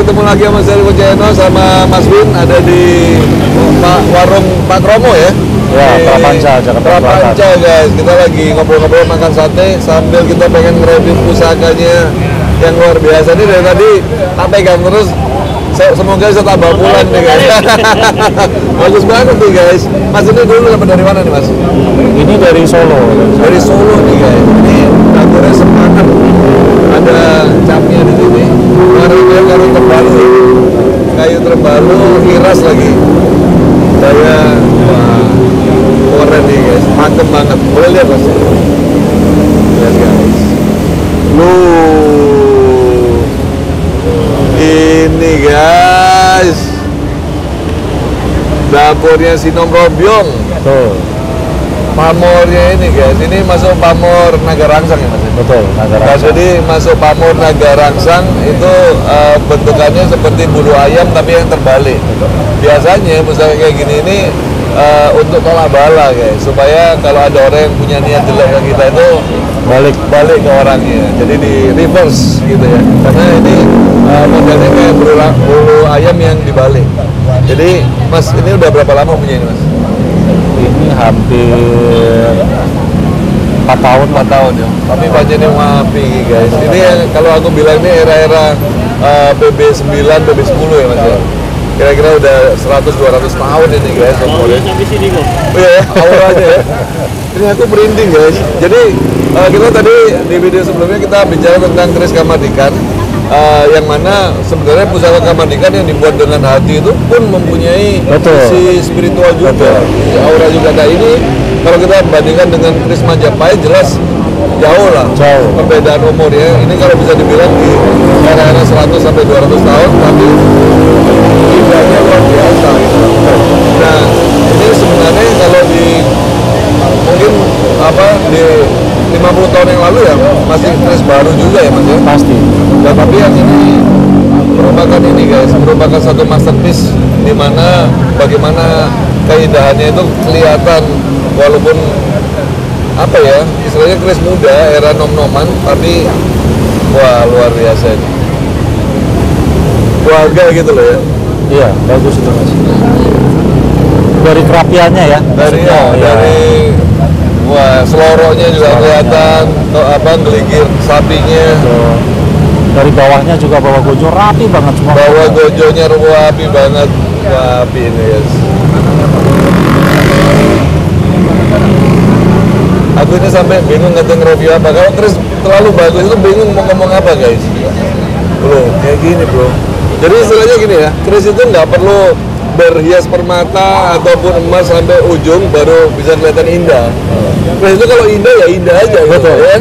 ketemu lagi sama saya Wojeno sama Mas Win, ada di warung Pak Kromo ya. Ya, Prapanca, Jakarta Prapanca guys. Kita lagi ngobrol-ngobrol makan sate sambil kita pengen nge-review pusakanya yang luar biasa. Ini dari tadi tak pegang terus. Semoga bisa tambah bulan nih guys. Bagus banget nih guys. Mas ini dulu dapat dari mana nih Mas? Ini dari Solo. Dari Solo nih guys. Ini dapurnya semangat. Ada capnya di sini. Kayu terbalu. Kayu terbalu, iras lagi. Saya wah, keren nih guys. Mantep banget. Boleh lihat Mas? Lihat guys. Ini guys, dapurnya Sinom Robyong. Betul. Pamornya ini guys, ini masuk pamor Naga Rangsang ya Mas? Betul, Naga Nah, Rangsang. jadi masuk pamor Naga Rangsang itu bentukannya seperti bulu ayam tapi yang terbalik. Biasanya misalnya kayak gini ini untuk tolak bala guys, supaya kalau ada orang yang punya niat jelek ke kita itu balik ke orangnya. Jadi di reverse gitu ya. Karena ini modelnya kayak bulu ayam yang dibalik. Jadi Mas ini udah berapa lama punya ini Mas? Ini hampir 4 tahun. 4 tahun ya. Tapi panjangnya wapi guys. Ini yang kalau aku bilang ini era-era PB9, PB10 ya Mas ya. Kira-kira udah 100-200 tahun ini guys. Sampai sini kok. Oh iya, awalnya ya. Ini aku merinding guys. Jadi kita tadi di video sebelumnya kita bicara tentang keris Kamardikan, yang mana sebenarnya pusaka Kamardikan yang dibuat dengan hati itu pun mempunyai sisi spiritual juga. Aura juga. Nah ini kalau kita bandingkan dengan keris Majapahit jelas jauh lah. Perbedaan umur ya. Ini kalau bisa dibilang di era-era 100 sampai 200 tahun, tapi indahnya luar biasa. Nah ini sebenarnya kalau di mungkin di 50 tahun yang lalu ya masih keris baru juga ya Mas ya? Pasti. Nah, tapi yang ini merupakan satu masterpiece di mana bagaimana keindahannya itu kelihatan walaupun apa ya istilahnya keris muda era nom-noman, tapi wah luar biasa ini. Keluarga gitu loh ya. Iya, bagus itu Mas. Dari kerapiannya ya. Dari wah seloronya juga kelihatan, geligir sapinya. Dari bawahnya juga bawah gojo rapi banget semua. Bawah gojonya rapi banget, rapi ini guys. Aku ini sampai bingung nge-review apa. Kalau keris terlalu bagus itu bingung mau ngomong apa guys. Bro, kayak gini bro. Jadi istilahnya gini ya, keris itu nggak perlu berhias permata ataupun emas sampai ujung baru bisa kelihatan indah. Keris itu kalau indah ya indah aja gitu ya.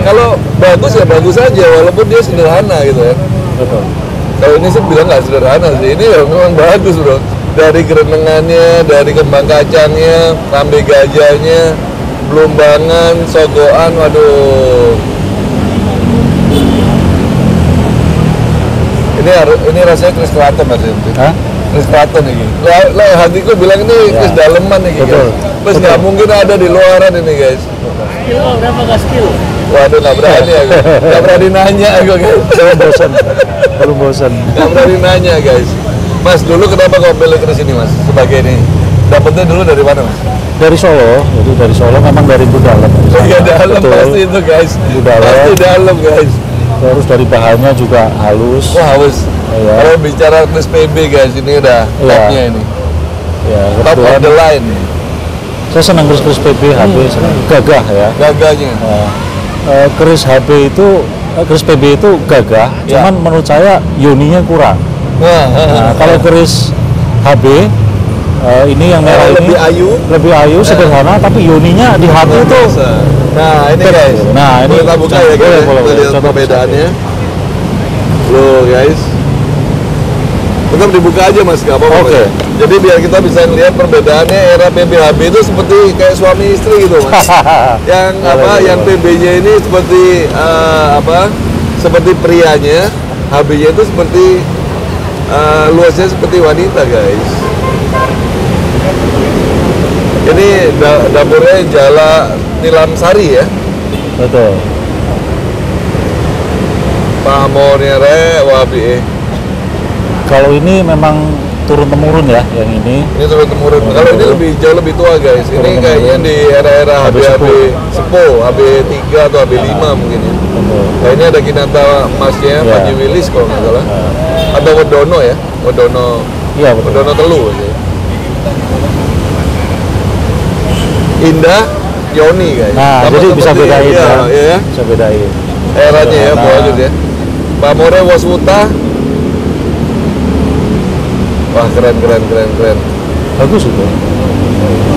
Kalau bagus ya bagus aja walaupun dia sederhana gitu ya. Betul. Kalau ini sih bilang nggak sederhana sih, ini ya memang bagus bro. Dari gerenengannya, dari kembang kacangnya, rambe gajahnya, belumbangan, sogoan, waduh. Ini rasanya keris keraton Mas. Hah? Keris keraton ini. Lah hatiku bilang ini keris daleman nih guys. Terus nggak mungkin ada di luaran ini guys. Skill berapa gak skill? Waduh nggak berani aku. Nggak berani nanya aku guys. Belum bosan. Nggak berani nanya guys. Mas dulu kenapa kau pilih keris ini Mas? Sebagai ini. Dapetnya dulu dari mana Mas? Dari Solo, jadi dari Solo memang dari Budalam. Iya dalam pasti itu guys. Pasti dalam guys. Terus dari bahannya juga halus. Wah halus. Iya. Kalau bicara keris PB guys, ini udah topnya ini. Ya, Top of the line. Saya senang keris PB, HB, senang. Gagah ya. Gagahnya. Keris HB itu, keris PB itu gagah, cuman menurut saya yoninya kurang. Nah, kalau keris HB ini yang merah ini lebih ayu, sederhana, tapi yoninya di hati itu. Nah ini guys. Nah ini kita buka ya guys. Kita lihat perbedaannya. Loh guys. Tetap dibuka aja Mas, nggak apa-apa. Oke. Jadi biar kita bisa lihat perbedaannya era PBHB itu seperti kayak suami istri gitu Mas. Yang PB-nya ini seperti seperti prianya, HB-nya itu seperti luasnya seperti wanita guys. Ini dapurnya Jala Nilam Sari ya. Betul. Pamornya re wabi. Kalau ini memang turun temurun ya, yang ini. Ini turun temurun. Kalau ini jauh lebih tua guys. Ini kayaknya di era-era HB Sepo, HB3 atau HB5 mungkin ya. Nah ini ada Kinata emasnya, Panji Wilis kalau nggak salah. Atau Wedono ya, Wedono. Iya betul. Wedono Telu. Indah, Yoni guys. Nah, sama jadi bisa bedain ya. Bisa bedain. Eranya ya, bagus ya. Pamore Waswuta. Wah keren. Bagus itu.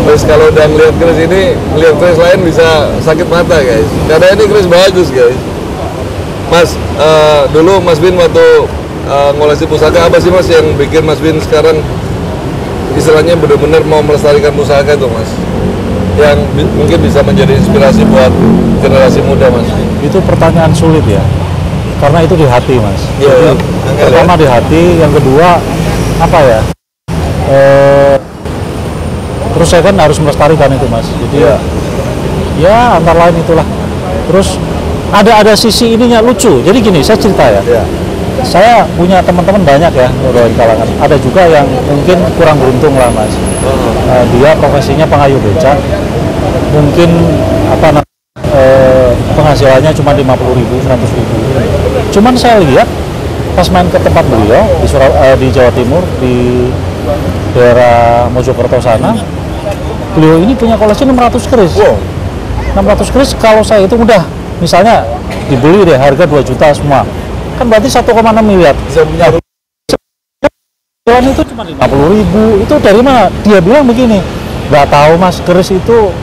Terus kalau udah ngeliat keris ini, ngeliat keris lain bisa sakit mata guys. Karena ini keris bagus guys. Mas, dulu Mas Bin waktu ngoleksi pusaka apa sih Mas yang bikin Mas Bin sekarang istilahnya benar-benar mau melestarikan pusaka itu Mas? Yang mungkin bisa menjadi inspirasi buat generasi muda Mas. Itu pertanyaan sulit ya. Karena itu di hati Mas. Iya. Pertama di hati, yang kedua apa ya? Terus saya kan harus melestarikan itu Mas. Jadi ya antara lain itulah. Terus ada sisi ininya lucu. Jadi gini, saya cerita ya. Saya punya teman-teman banyak ya di kalangan. Ada juga yang mungkin kurang beruntung lah Mas. Dia profesinya pengayuh becak. Mungkin penghasilannya cuma 50.000, 100.000. Cuman saya lihat pas main ke tempat beliau di Jawa Timur, di daerah Mojokerto sana, beliau ini punya koleksi 600 keris. 600 keris kalau saya itu udah misalnya dibeli deh harga 2 juta semua, kan berarti 1,6 miliar. Bisa punya itu cuma 50.000. Itu dari mana? Dia bilang begini, nggak tahu Mas, keris itu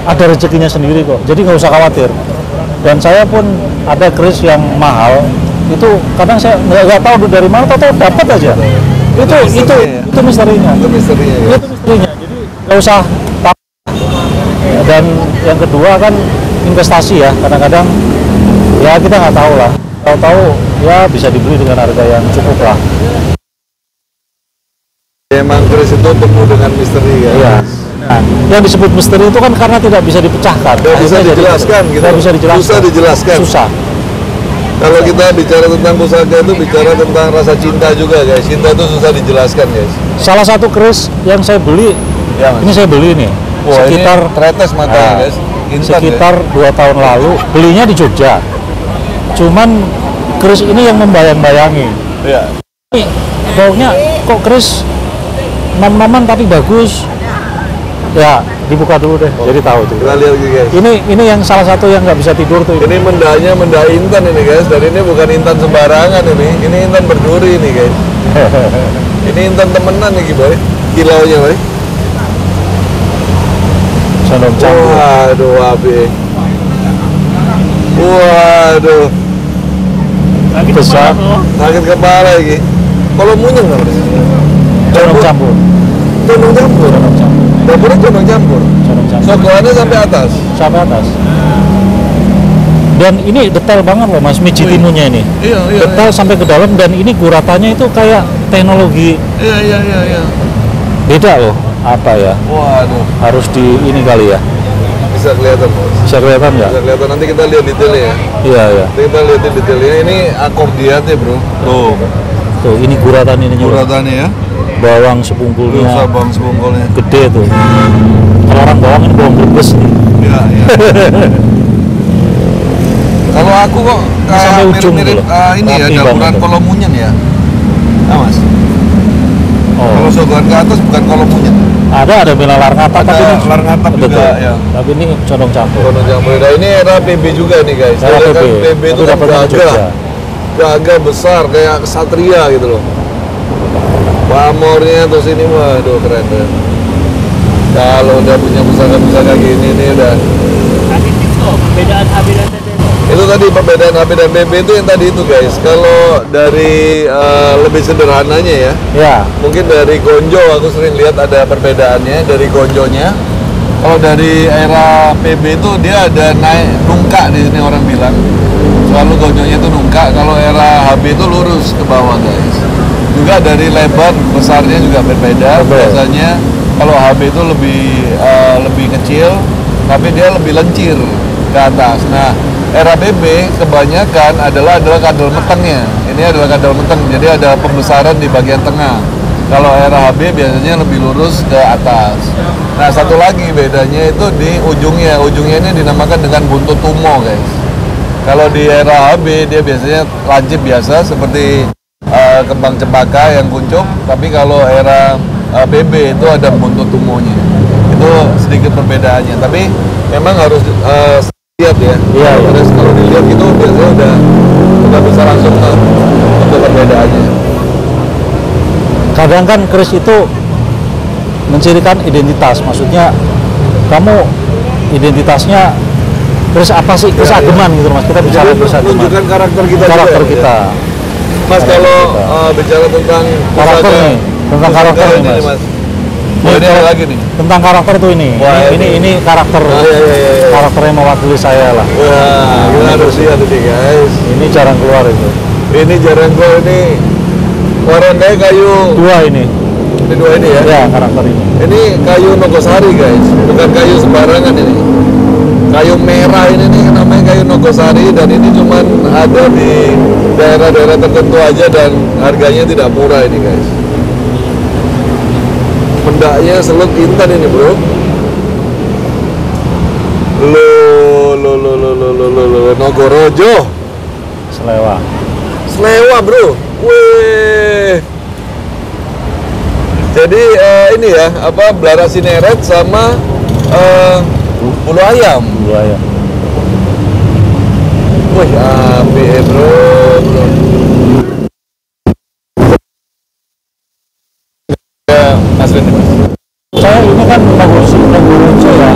ada rezekinya sendiri kok, jadi nggak usah khawatir. Dan saya pun ada keris yang mahal, itu kadang saya nggak tahu dari mana, tahu dapat aja. Itu misterinya. Itu misterinya. Jadi nggak usah takut. Dan yang kedua kan investasi ya, kadang-kadang ya kita nggak tahu lah. Tahu-tahu ya bisa dibeli dengan harga yang cukup lah. Emang keris itu penuh dengan misteri ya. Iya. Nah, yang disebut misteri itu kan karena tidak bisa dipecahkan. Tidak bisa dijelaskan gitu. Tidak bisa dijelaskan. Susah dijelaskan. Susah. Kalau kita bicara tentang pusaka itu bicara tentang rasa cinta juga guys. Cinta itu susah dijelaskan guys. Salah satu keris yang saya beli, ini saya beli nih. Wah, sekitar ini tretes matanya guys. Intan, sekitar 2 tahun lalu belinya di Jogja. Cuman keris ini yang membayang-bayangi. Iya. Ini baunya kok keris mam-maman tapi bagus. Ya, dibuka dulu deh, jadi tahu tuh. Kita lihat guys. Ini yang salah satu yang nggak bisa tidur tuh. Ini mendanya menda intan ini guys. Dan ini bukan intan sembarangan ini. Ini intan berduri ini guys. Ini intan temenan nih boy. Kilaunya boy. Condong campur. Waduh, Abi. Waduh. Besar. Sakit kepala lagi. Kalau munyeng nggak Mas? Condong campur. Condong campur. Dapurnya condong campur. Sokoannya sampai atas. Sampai atas. Dan ini detail banget loh Mas, mijitinunya ini. Iya. Detail sampai ke dalam, dan ini guratannya itu kayak teknologi. Iya. Beda loh. Apa ya? Waduh. Harus di ini kali ya. Bisa kelihatan Mas. Bisa kelihatan nggak? Bisa kelihatan. Nanti kita lihat detailnya ya. Iya. Nanti kita lihat detailnya. Ini akordiatnya bro. Tuh, ini guratan ininya. Guratannya ya. Bawang sepungkulnya. Bisa bawang sepungkulnya. Gede tuh. Kalau orang bawang ini bawang brebes nih. Iya. Kalau aku kok sampai ujung mirip ini ya, rapi dapuran banget. Kolomunyen ya. Nah Mas. Oh. Kalau sogoan ke atas bukan Kolomunyen. Ada bela larngata, Ada tapi ini larngata juga, betul. ya. Tapi ini condong campur. Condong campur. Nah ini era PB juga nih guys. Era Jadi kan PB. PB itu Tapi kan dapatnya di Jogja. gagah besar kayak kesatria gitu loh. Pamornya terus ini waduh keren. Kalau udah punya pusaka-pusaka gini nih udah. Tadi itu perbedaan HB dan TT. Itu tadi perbedaan HB dan PB itu yang tadi itu guys. Kalau dari lebih sederhananya ya. Ya. Mungkin dari gonjo aku sering lihat ada perbedaannya dari gonjonya. Kalau dari era PB itu dia ada naik nungkak di sini orang bilang. Selalu gonjonya itu nungkak. Kalau era HB itu lurus ke bawah guys. Juga dari lebar besarnya juga berbeda. Biasanya kalau HB itu lebih kecil, tapi dia lebih lencir ke atas. Nah, era BB kebanyakan adalah kadal metengnya. ini adalah kadal menteng, jadi ada pembesaran di bagian tengah. Kalau era HB biasanya lebih lurus ke atas. Nah, satu lagi bedanya itu di ujungnya. Ujungnya ini dinamakan dengan buntut tumo, guys. Kalau di era HB dia biasanya lancip biasa seperti kembang cempaka yang kuncup, tapi kalau era BB itu ada buntut tumonya. Itu sedikit perbedaannya, tapi memang harus lihat ya. Iya. Terus kalau dilihat itu biasanya udah bisa langsung untuk perbedaannya. Kadang kan keris itu mencirikan identitas, maksudnya kamu identitasnya keris apa sih, keris ageman gitu Mas, kita bicara keris ageman, menunjukkan karakter kita karakter juga, kita ya? Mas, kalau bicara tentang karakter nih, tentang karakter ini Mas. Oh, ini ada lagi nih tentang karakter tuh ini. Wah, ini karakter, karakter yang mewakili saya lah. Wah, kita harus lihat ini guys. Ini jarang keluar itu. Ini jarang keluar, ini warnanya kayu dua ini dua ini ya? Ya, karakter ini. Ini kayu Nogosari guys, bukan kayu sembarangan ini. Kayu merah ini nih namanya kayu Nogosari, dan ini cuman ada di daerah-daerah tertentu aja dan harganya tidak murah ini guys. Bendaknya selut intan ini bro. Lo Nogorojo. Slewa bro. Wih. Jadi ini ya, apa, belara sineret sama bulu ayam. Wih, api bro. Ya, Mas Rin. Saya ini kan Nogorojo ya.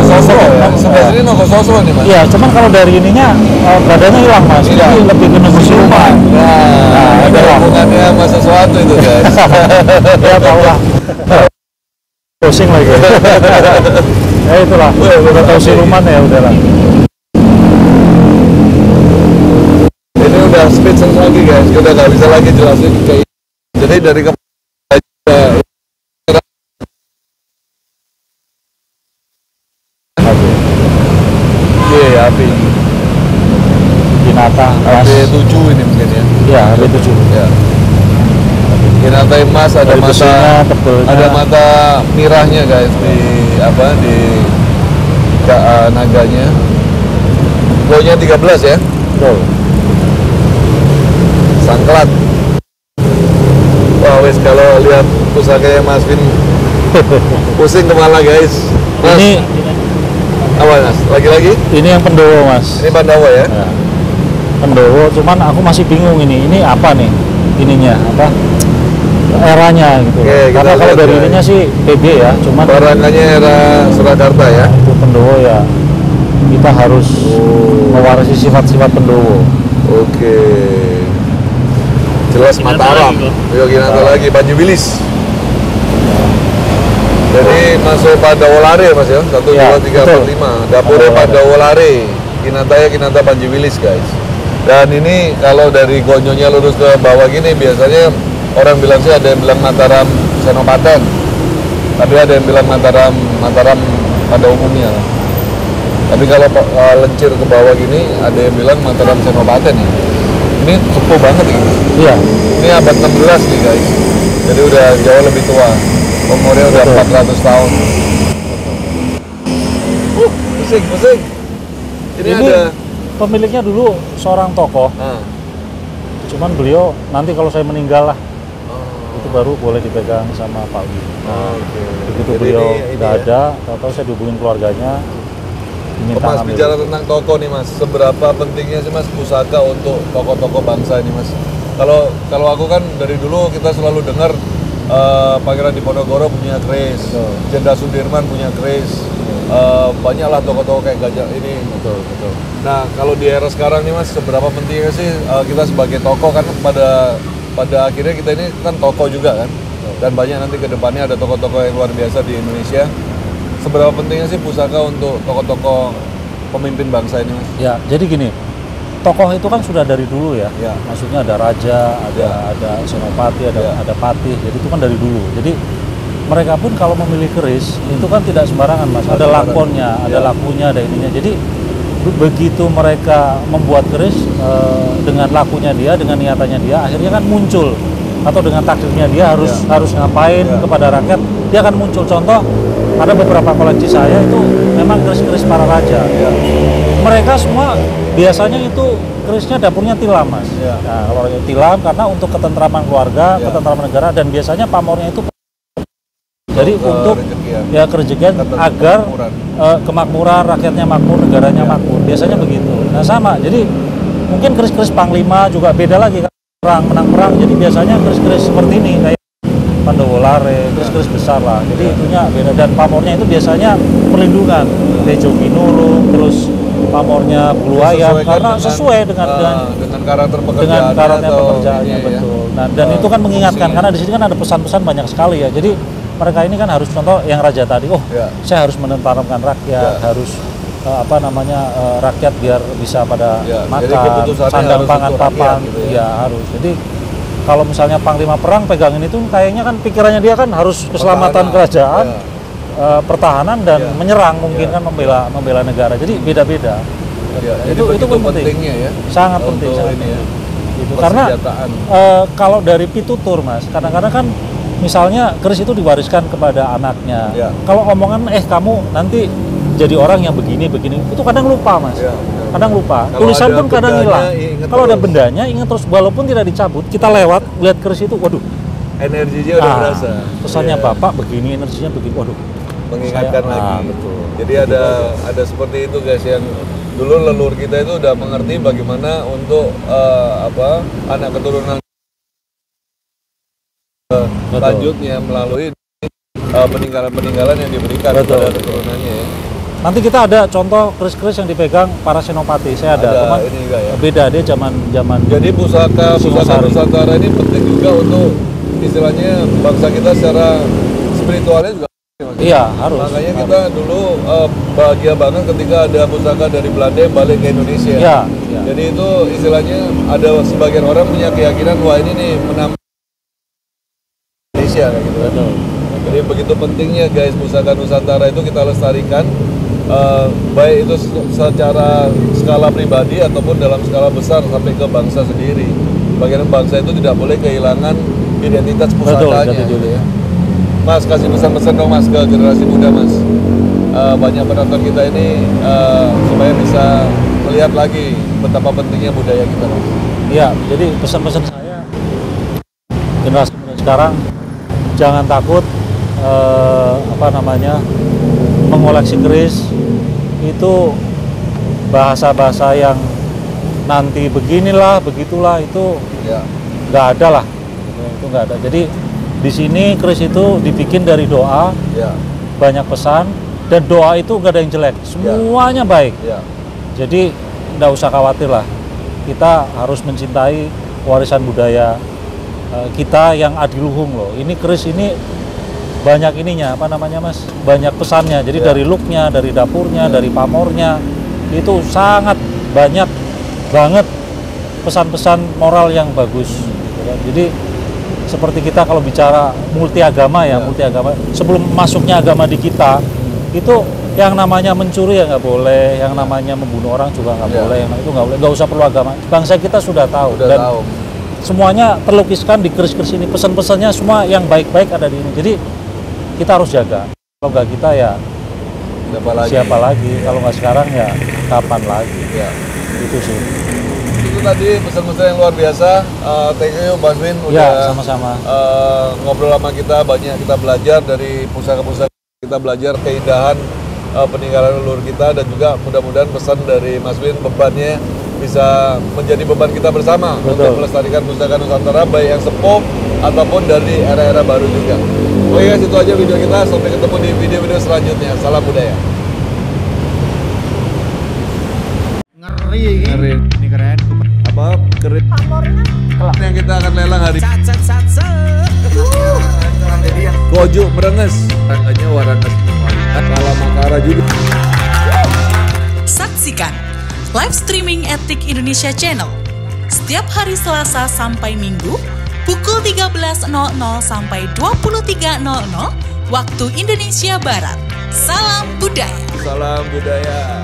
Sosro ya. Sebelah sini Nogososro nih Mas. Iya, cuman kalau dari ininya badannya hilang Mas. Ini lebih ke Nogosiluman. Nah, ada hubungannya sama sesuatu itu guys. Ya tahu lah. Pusing lagi. Ya itulah. Udah tahu siluman ya udahlah. Ini udah speed sense lagi guys. Udah nggak bisa lagi jelasin kayak. Jadi dari api Hinata AB7 ini mungkin ya. Iya, AB7. Ya. Hinata emas, ada mata mirahnya guys di naganya. Low-nya 13 ya. Betul. Sangklat. Wah, wes kalau lihat pusakanya Mas Vin pusing kepala guys. Mas, ini apa Mas? Lagi-lagi? Ini yang Pendowo Mas. Ini Pandawa ya? Ya. Pendowo, cuman aku masih bingung ini apa nih ininya, apa eranya gitu. Oke, karena kalau dari ininya sih PB ya, cuman barangannya era Surakarta ya. Itu Pendowo ya, kita harus mewarisi sifat-sifat Pendowo. Oke. Jelas Mataram. Yo Ginanto lagi, Panjiwilis. Jadi masuk Pandawa Lare Mas ya, 1, 2, 3, 4, 5. Dapurnya Pandawa Lare, Kinanta Panjiwilis guys. Dan ini kalau dari Gonyonya lurus ke bawah gini, biasanya orang bilang sih ada yang bilang Mataram Senopaten, tapi ada yang bilang Mataram pada umumnya. Tapi kalau lencir ke bawah gini, ada yang bilang Mataram Senopaten ya. Ini sepuh banget ini. Iya. Ini abad 16 nih guys. Jadi udah jauh lebih tua. Umurnya udah 400 tahun. Pusing. Ini ada pemiliknya dulu seorang tokoh. Cuman beliau nanti kalau saya meninggal lah, itu baru boleh dipegang sama Pak Wi. Begitu jadi beliau udah ada, tahu-tahu saya dihubungin keluarganya. Mas, bicara tentang tokoh nih Mas, seberapa pentingnya sih Mas pusaka untuk tokoh-tokoh bangsa ini Mas? Kalau aku kan dari dulu kita selalu dengar Pangeran Diponegoro punya keris, Jenderal Sudirman punya keris, banyaklah tokoh-tokoh kayak Gajah ini. Betul. Nah, kalau di era sekarang nih Mas, seberapa pentingnya sih kita sebagai tokoh, kan pada akhirnya kita ini kan tokoh juga kan, dan banyak nanti ke depannya ada tokoh-tokoh yang luar biasa di Indonesia. Seberapa pentingnya sih pusaka untuk tokoh-tokoh pemimpin bangsa ini Mas? Ya, jadi gini. Tokoh itu kan sudah dari dulu ya. Maksudnya ada raja, ada senopati, ada patih. Jadi itu kan dari dulu. Jadi mereka pun kalau memilih keris itu kan tidak sembarangan Mas. Ada lakonnya, ada lakunya, ada ininya. Jadi begitu mereka membuat keris dengan lakunya dia, dengan niatannya dia, akhirnya kan muncul, atau dengan takdirnya dia harus ngapain kepada rakyat, dia akan muncul. Contoh, ada beberapa koleksi saya itu memang keris-keris para raja. Mereka semua biasanya itu kerisnya dapurnya tilam, Mas. Nah, kalau tilam karena untuk ketentraman keluarga, ketentraman negara, dan biasanya pamornya itu jadi untuk kerejekian agar kemakmuran, rakyatnya makmur, negaranya makmur. Biasanya begitu. Nah sama, jadi mungkin keris-keris panglima juga beda lagi kan, menang perang. Jadi biasanya keris-keris seperti ini kayak Pandowo Lare, keris-keris besar lah. Jadi itunya beda, dan pamornya itu biasanya perlindungan, Tejo Ginurung, terus pamornya Bulu Ayam, karena sesuai dengan karakter pekerjaannya, betul. Nah, dan itu kan mengingatkan, karena di sini kan ada pesan-pesan banyak sekali ya. Jadi mereka ini kan harus, contoh yang raja tadi, saya harus menenteramkan rakyat, harus rakyat biar bisa pada makan, sandang pangan papan, harus. Jadi kalau misalnya panglima perang pegangin itu, kayaknya kan pikirannya dia kan harus keselamatan kerajaan, pertahanan dan menyerang, mungkin kan membela negara. Jadi beda-beda. Itu pentingnya ya. Sangat penting. Gitu. Karena kalau dari pitutur, Mas, kadang-kadang kan misalnya keris itu diwariskan kepada anaknya. Kalau omongan kamu nanti jadi orang yang begini, itu kadang lupa, Mas. Kadang lupa. Tulisan pun kadang hilang. Kalau ada bendanya, ingat terus, walaupun tidak dicabut, kita lewat lihat keris itu, waduh, energinya udah berasa. Pesannya Bapak begini, energinya begini, waduh. Mengingatkan lagi. Betul. Jadi ada seperti itu, guys, yang dulu leluhur kita itu udah mengerti bagaimana untuk anak keturunan lanjutnya melalui peninggalan-peninggalan yang diberikan kepada keturunannya ya. Nanti kita ada contoh keris-keris yang dipegang para senopati. Saya ada ini juga ya. Beda, dia zaman. Jadi pusaka Nusantara ini penting juga untuk istilahnya bangsa kita secara spiritualnya juga. Iya, harus. Makanya kita dulu bahagia banget ketika ada pusaka dari Belanda yang balik ke Indonesia. Iya. Jadi itu istilahnya ada sebagian orang punya keyakinan, wah ini nih menambah Indonesia kayak gitu. Betul. Jadi begitu pentingnya, guys, pusaka Nusantara itu kita lestarikan, baik itu secara skala pribadi ataupun dalam skala besar sampai ke bangsa sendiri. Bagian bangsa itu tidak boleh kehilangan identitas pusakanya. Betul, ya. Mas, kasih pesan-pesan dong, Mas, ke generasi muda, Mas. Banyak penonton kita ini supaya bisa melihat lagi betapa pentingnya budaya kita, Mas. Iya, jadi pesan-pesan saya, generasi muda sekarang jangan takut mengoleksi keris. Itu bahasa-bahasa yang nanti beginilah, begitulah, itu nggak ada lah. Itu nggak ada. Jadi di sini keris itu dibikin dari doa, banyak pesan, dan doa itu nggak ada yang jelek, semuanya baik. Jadi nggak usah khawatir lah. Kita harus mencintai warisan budaya kita yang adiluhung loh. Ini keris ini banyak ininya, Mas? Banyak pesannya. Jadi dari looknya, dari dapurnya, dari pamornya, itu sangat banyak banget pesan-pesan moral yang bagus. Jadi seperti kita kalau bicara multi agama ya, multi agama. Sebelum masuknya agama di kita, itu yang namanya mencuri ya nggak boleh, yang namanya membunuh orang juga nggak boleh, yang itu nggak boleh. Nggak usah perlu agama. Bangsa kita sudah tahu. Semuanya terlukiskan di keris-keris ini. Pesan-pesannya semua yang baik-baik ada di ini. Jadi kita harus jaga. Kalau nggak kita ya siapa lagi? Kalau nggak sekarang ya kapan lagi? Itu sih. Itu tadi pesan-pesan yang luar biasa. Thank you, Baswin, udah sama-sama ngobrol sama kita. Banyak kita belajar dari pusaka-pusaka, kita belajar keindahan peninggalan leluhur kita, dan juga mudah-mudahan pesan dari Mas Win, bebannya bisa menjadi beban kita bersama. Betul. Untuk melestarikan pusaka Nusantara, baik yang sepuh ataupun dari era-era baru juga. Oke guys, itu aja video kita. Sampai ketemu di video-video selanjutnya. Salam budaya. Ngeri ini keren. Apa? Keren. Yang kita akan lelang hari Gojo merenges. Rangkanya waranges. Kala Makara juga. Saksikan live streaming Etik Indonesia Channel setiap hari Selasa sampai Minggu pukul 13.00 sampai 23.00 waktu Indonesia Barat. Salam budaya. Salam budaya.